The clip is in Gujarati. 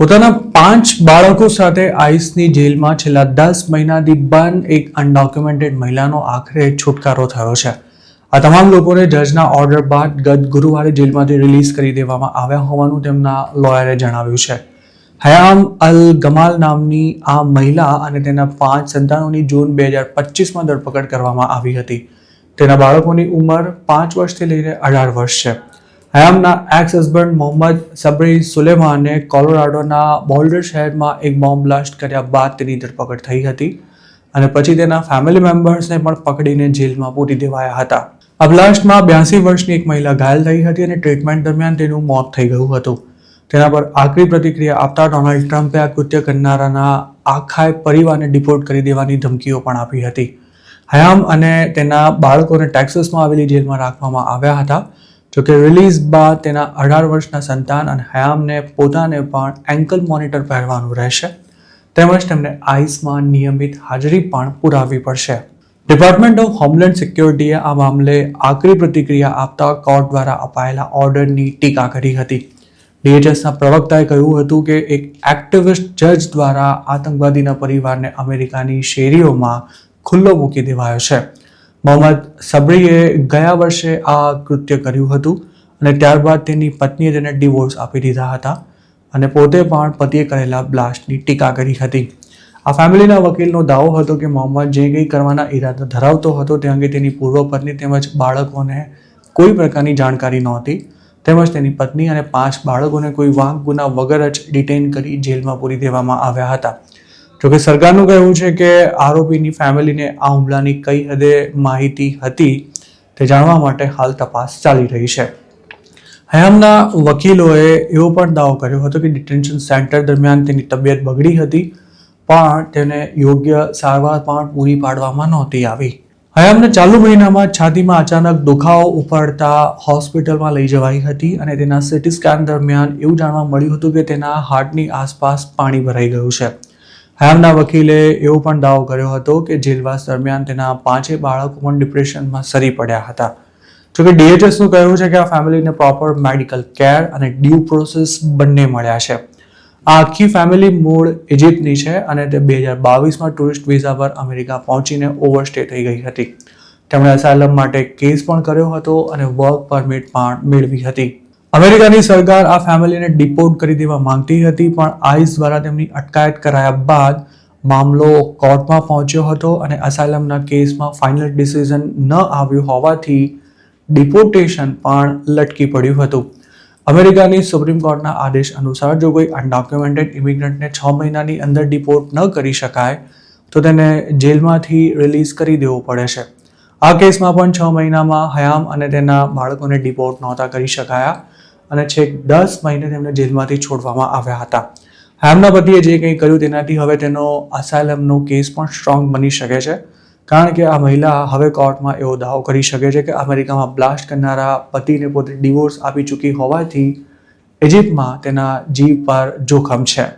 પોતાના 5 બાળકો સાથે આઈસની જેલમાં છેલ્લા 10 મહિનાથી બંધ એક અનડોક્યુમેન્ટેડ મહિલાનો આખરે છુટકારો થયો છે. આ તમામ લોકોને જજના ઓર્ડર બાદ ગત ગુરુવારે જેલમાંથી રિલીઝ કરી દેવામાં આવ્યા હોવાનું તેમના લોયરે જણાવ્યું છે. હયામ અલ ગમાલ નામની આ મહિલા અને તેના 5 સંતાનોની જૂન 2025માં ધરપકડ કરવામાં આવી હતી. તેના બાળકોની ઉંમર 5 વર્ષથી લઈને 18 વર્ષ છે. હયામના x husband Mohammad Sabari સુલેમાને કોલોરાડોના bolder શહેરમાં એક બોમ્બ બ્લાસ્ટ કર્યા બાદ તેની ધરપકડ થઈ હતી અને પછી તેના ફેમિલી મેમ્બર્સને પણ પકડીને જેલમાં પૂરી દેવાયા હતા. આ બ્લાસ્ટમાં 82 વર્ષની એક મહિલા ઘાયલ થઈ હતી અને ટ્રીટમેન્ટ દરમિયાન તેનું મોત થઈ ગયું હતું. તેના પર આકરી પ્રતિક્રિયા આપતા ડોનાલ્ડ ટ્રમ્પે આ કૃત્ય કરનારાના આખા પરિવારને ડિપોર્ટ કરી દેવાની ધમકીઓ પણ આપી હતી. હયામ અને તેના બાળકોને ટેક્સાસમાં આવેલી જેલમાં રાખવામાં આવ્યા હતા. જોકે રિલીઝ બાદ તેના 18 વર્ષના સંતાન અને હયામને પોતાને પણ એન્કલ મોનિટર પહેરવાનું રહેશે તેમજ તેમને આઈસમાં નિયમિત હાજરી પણ પુરાવવી પડશે. ડિપાર્ટમેન્ટ ઓફ હોમલેન્ડ સિક્યોરિટીએ આ મામલે આકરી પ્રતિક્રિયા આપતા કોર્ટ દ્વારા અપાયેલા ઓર્ડરની ટીકા કરી હતી. DHSના પ્રવક્તાએ કહ્યું હતું કે એક એક્ટિવિસ્ટ જજ દ્વારા આતંકવાદીના પરિવારને અમેરિકાની શેરીઓમાં ખુલ્લો મૂકી દેવાયો છે. મોહમ્મદ સબરીએ ગયા વર્ષે આ કૃત્ય કર્યું હતું અને ત્યારબાદ તેની પત્નીએ તેને ડિવોર્સ આપી દીધા હતા અને પોતે પણ પતિએ કરેલા બ્લાસ્ટની ટીકા કરી હતી. આ ફેમિલીના વકીલનો દાવો હતો કે મોહમ્મદ જે કંઈ કરવાના ઈરાદા ધરાવતો હતો તે અંગે તેની પૂર્વ પત્ની તેમજ બાળકોને કોઈ પ્રકારની જાણકારી નહોતી તેમજ તેની પત્ની અને 5 બાળકોને કોઈ વાંક ગુના વગર જ ડિટેઇન કરી જેલમાં પૂરી દેવામાં આવ્યા હતા. જોકે સરકારનું કહેવું છે કે આરોપીની ફેમિલીને આ હુમલાની કઈ હદે માહિતી હતી તે જાણવા માટે હાલ તપાસ ચાલી રહી છે. હયામના વકીલોએ એવો પણ દાવો કર્યો હતો કે ડિટેન્શન સેન્ટર દરમિયાન તેની તબિયત બગડી હતી પણ તેને યોગ્ય સારવાર પણ પૂરી પાડવામાં નહોતી આવી. હયામને ચાલુ મહિનામાં છાતીમાં અચાનક દુખાવો ઉપડતા હોસ્પિટલમાં લઈ જવાઈ હતી અને તેના સીટી સ્કેન દરમિયાન એવું જાણવા મળ્યું હતું કે તેના હાર્ટની આસપાસ પાણી ભરાઈ ગયું છે. હયામના વકીલે એવો પણ દાવો કર્યો હતો કે જેલવાસ દરમિયાન તેના 5 બાળકો પણ ડિપ્રેશનમાં સરી પડ્યા હતા. જોકે DHSનું કહેવું છે કે આ ફેમિલીને પ્રોપર મેડિકલ કેર અને ડ્યુ પ્રોસેસ બંને મળ્યા છે. આ આખી ફેમિલી મૂળ ઇજિપ્તની છે અને તે 2022માં ટુરિસ્ટ વિઝા પર અમેરિકા પહોંચીને ઓવરસ્ટે થઈ ગઈ હતી. તેમણે અસાયલમ માટે કેસ પણ કર્યો હતો અને વર્ક પરમિટ પણ મેળવી હતી. અમેરિકાની સરકાર આ ફેમિલીને ડિપોર્ટ કરી દેવા માંગતી હતી પણ આઈસ દ્વારા તેમની અટકાયત કરાયા બાદ મામલો કોર્ટમાં પહોંચ્યો હતો અને અસાયલમના કેસમાં ફાઇનલ ડિસિઝન ન આવ્યું હોવાથી ડિપોર્ટેશન પણ લટકી પડ્યું હતું. અમેરિકાની સુપ્રીમ કોર્ટના આદેશ અનુસાર જો કોઈ અનડોક્યુમેન્ટેડ ઇમિગ્રન્ટને 6 મહિનાની અંદર ડિપોર્ટ ન કરી શકાય તો તેને જેલમાંથી રિલીઝ કરી દેવો પડે છે. આ કેસમાં પણ 6 મહિનામાં હયામ અને તેના બાળકોને ડિપોર્ટ નહોતા કરી શકાયા અને છેક 10 મહિને તેમને જેલમાંથી છોડવામાં આવ્યા હતા. હયામના પતિએ જે કંઈ કર્યું તેનાથી હવે તેનો અસાયલમનો કેસ પણ સ્ટ્રોંગ બની શકે છે કારણ કે આ મહિલા હવે કોર્ટમાં એવો દાવો કરી શકે છે કે અમેરિકામાં બ્લાસ્ટ કરનારા પતિને પોતે ડિવોર્સ આપી ચૂકી હોવાથી ઇજિપ્તમાં તેના જીવ પર જોખમ છે.